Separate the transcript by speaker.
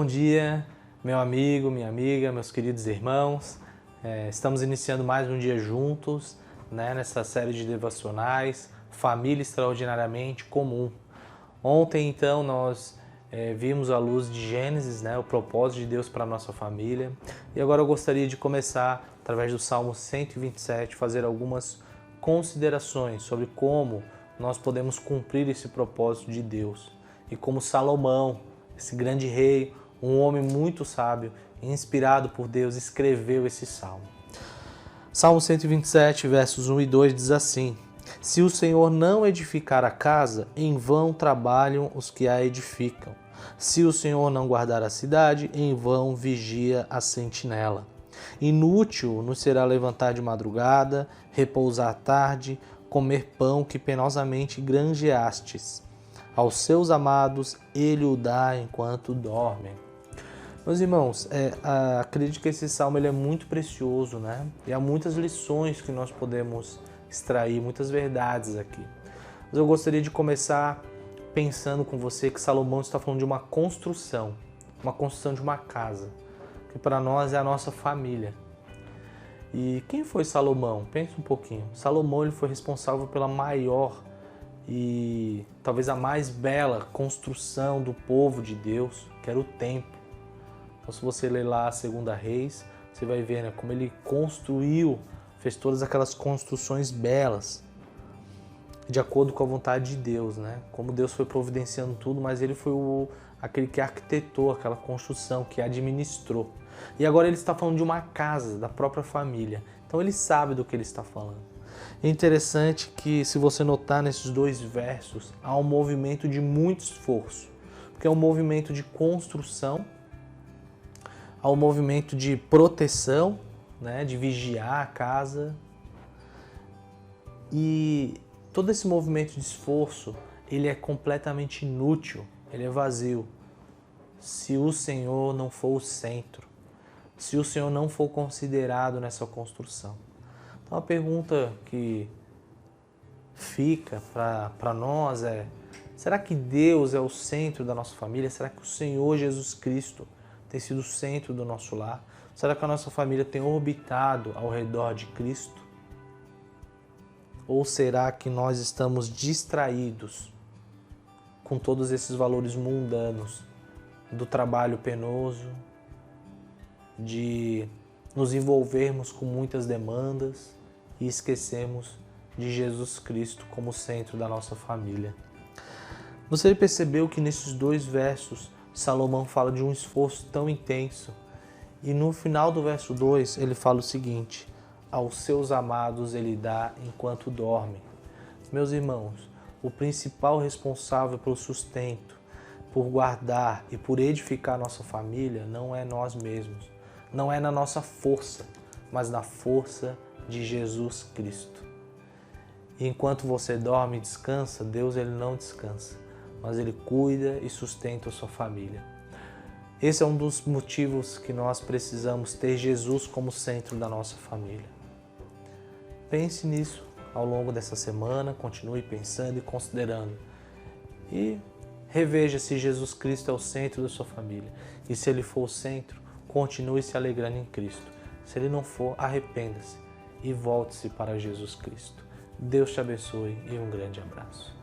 Speaker 1: dia, meu amigo, minha amiga, meus queridos irmãos. Estamos iniciando mais um dia juntos, nessa série de devocionais, Família Extraordinariamente Comum. Ontem, então, nós vimos à luz de Gênesis, o propósito de Deus para a nossa família. E agora eu gostaria de começar, através do Salmo 127, fazer algumas considerações sobre como nós podemos cumprir esse propósito de Deus. E como Salomão, esse grande rei, um homem muito sábio, inspirado por Deus, escreveu esse salmo. Salmo 127, versos 1 e 2 diz assim: Se o Senhor não edificar a casa, em vão trabalham os que a edificam. Se o Senhor não guardar a cidade, em vão vigia a sentinela. Inútil nos será levantar de madrugada, repousar à tarde, comer pão que penosamente granjeastes. Aos seus amados ele o dá enquanto dormem. Meus irmãos, acredito que esse salmo ele é muito precioso, E há muitas lições que nós podemos extrair, muitas verdades aqui. Mas eu gostaria de começar pensando com você que Salomão está falando de uma construção de uma casa, que para nós é a nossa família. E quem foi Salomão? Pensa um pouquinho. Salomão ele foi responsável pela maior e talvez a mais bela construção do povo de Deus, que era o templo. Então, se você ler lá a Segunda Reis, você vai ver como ele construiu, fez todas aquelas construções belas, de acordo com a vontade de Deus, Como Deus foi providenciando tudo, mas ele foi aquele que arquitetou aquela construção, que administrou. E agora ele está falando de uma casa, da própria família. Então ele sabe do que ele está falando. É interessante que, se você notar nesses dois versos, há um movimento de muito esforço, porque é um movimento de construção, há um movimento de proteção, de vigiar a casa. E todo esse movimento de esforço, ele é completamente inútil, ele é vazio, se o Senhor não for o centro, se o Senhor não for considerado nessa construção. Então a pergunta que fica para nós é: será que Deus é o centro da nossa família? Será que o Senhor Jesus Cristo tem sido o centro do nosso lar? Será que a nossa família tem orbitado ao redor de Cristo? Ou será que nós estamos distraídos com todos esses valores mundanos do trabalho penoso, de nos envolvermos com muitas demandas e esquecemos de Jesus Cristo como centro da nossa família? Você percebeu que nesses dois versos Salomão fala de um esforço tão intenso e no final do verso 2 ele fala o seguinte: aos seus amados ele dá enquanto dormem. Meus irmãos, o principal responsável pelo sustento, por guardar e por edificar a nossa família não é nós mesmos, não é na nossa força, mas na força de Jesus Cristo. E enquanto você dorme e descansa, Deus ele não descansa, mas ele cuida e sustenta a sua família. Esse é um dos motivos que nós precisamos ter Jesus como centro da nossa família. Pense nisso ao longo dessa semana, continue pensando e considerando. E reveja se Jesus Cristo é o centro da sua família. E se ele for o centro, continue se alegrando em Cristo. Se ele não for, arrependa-se e volte-se para Jesus Cristo. Deus te abençoe e um grande abraço.